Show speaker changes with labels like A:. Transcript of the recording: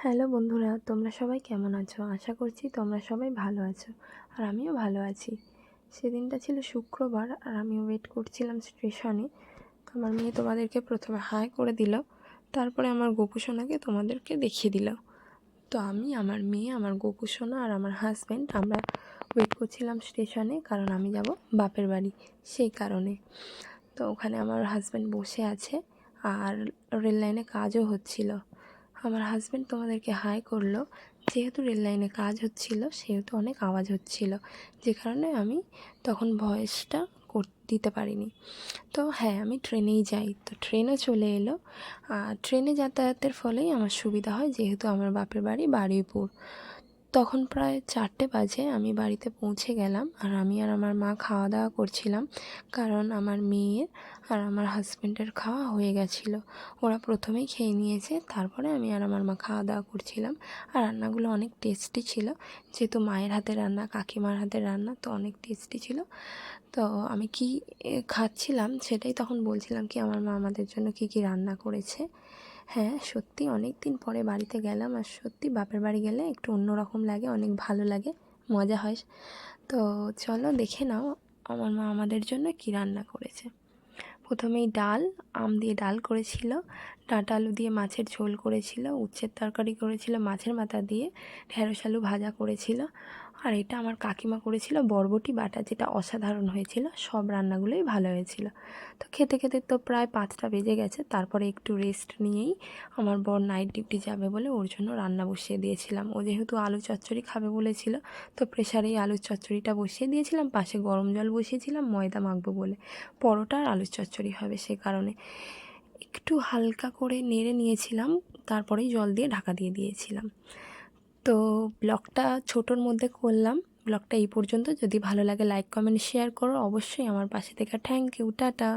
A: Hello বন্ধুরা, তোমরা সবাই কেমন আছো? আশা করছি তোমরা সবাই ভালো আছো, আর আমিও ভালো আছি। সেদিনটা ছিল শুক্রবার, আর আমি ওয়েট করছিলাম স্টেশনে। তো আমার মেয়ে তোমাদেরকে প্রথমে হাই করে দিল, তারপরে আমার গোপু সোনাকে তোমাদেরকে দেখিয়ে দিল। তো আমি, আমার মেয়ে, আমার গোপু সোনা আর আমার হাজব্যান্ড আমরা ওয়েট করছিলাম স্টেশনে, কারণ আমি যাব বাপের বাড়ি, সেই কারণে। তো ওখানে আমার হাজব্যান্ড বসে আছে, আর রেল লাইনে কাজও হচ্ছিল। আমার হাজব্যান্ড তোমাদেরকে হাই করলো। যেহেতু রেল লাইনে কাজ হচ্ছিল সেহেতু অনেক আওয়াজ হচ্ছিল, যে কারণে আমি তখন ভয়েসটা দিতে পারিনি। তো হ্যাঁ, আমি ট্রেনেই যাই, তো ট্রেনও চলে এলো। আর ট্রেনে যাতায়াতের ফলেই আমার সুবিধা হয়, যেহেতু আমার বাপের বাড়ি বারুইপুর। তখন প্রায় 4টে বাজে, আমি বাড়িতে পৌঁছে গেলাম, আর আমি আর আমার মা খাওয়া দাওয়া করছিলাম, কারণ আমার মেয়ের আর আমার হাজব্যান্ডের খাওয়া হয়ে গেছিলো। ওরা প্রথমেই খেয়ে নিয়েছে, তারপরে আমি আর আমার মা খাওয়া দাওয়া করছিলাম। আর রান্নাগুলো অনেক টেস্টি ছিল, যেহেতু মায়ের হাতের রান্না, কাকিমার হাতের রান্না, তো অনেক টেস্টি ছিল। তো আমি কি খাচ্ছিলাম সেটাই তখন বলছিলাম, কি আমার মা আমাদের জন্য কি কি রান্না করেছে। হ্যাঁ, সত্যি অনেক দিন পরে বাড়িতে গেলাম, আর সত্যি বাপের বাড়ি গেলে একটু অন্যরকম লাগে, অনেক ভালো লাগে, মজা হয়। তো চলো দেখে নাও আমার মা আমাদের জন্য কি রান্না করেছে। প্রথমেই ডাল, আম দিয়ে ডাল করেছিল, ডাঁটা আলু দিয়ে মাছের ঝোল করেছিল, উচ্ছের তরকারি করেছিল মাছের মাথা দিয়ে, ঢেঁড়স আলু ভাজা করেছিল, আর এটা আমার কাকিমা করেছিল বরবটি বাটা, যেটা অসাধারণ হয়েছিল। সব রান্নাগুলোই ভালো হয়েছিল। তো খেতে খেতে তো প্রায় 5টা বেজে গেছে। তারপরে একটু রেস্ট নিয়েই আমার বর নাইট ডিউটি যাবে বলে ওর জন্য রান্না বসিয়ে দিয়েছিলাম। ও যেহেতু আলু চচ্চড়ি খাবে বলেছিল, তো প্রেশারেই আলুর চচ্চড়িটা বসিয়ে দিয়েছিলাম, পাশে গরম জল বসিয়েছিলাম ময়দা মাখবো বলে। পরোটা আর আলুর চচ্চড়ি হবে, সে কারণে একটু হালকা করে নেড়ে নিয়েছিলাম, তারপরেই জল দিয়ে ঢাকা দিয়ে দিয়েছিলাম। তো ব্লগটা ছোটোর মধ্যে করলাম। ব্লগটা এই পর্যন্ত। যদি ভালো লাগে লাইক কমেন্ট শেয়ার করো অবশ্যই আমার পাশে থেকে। Thank you, tata.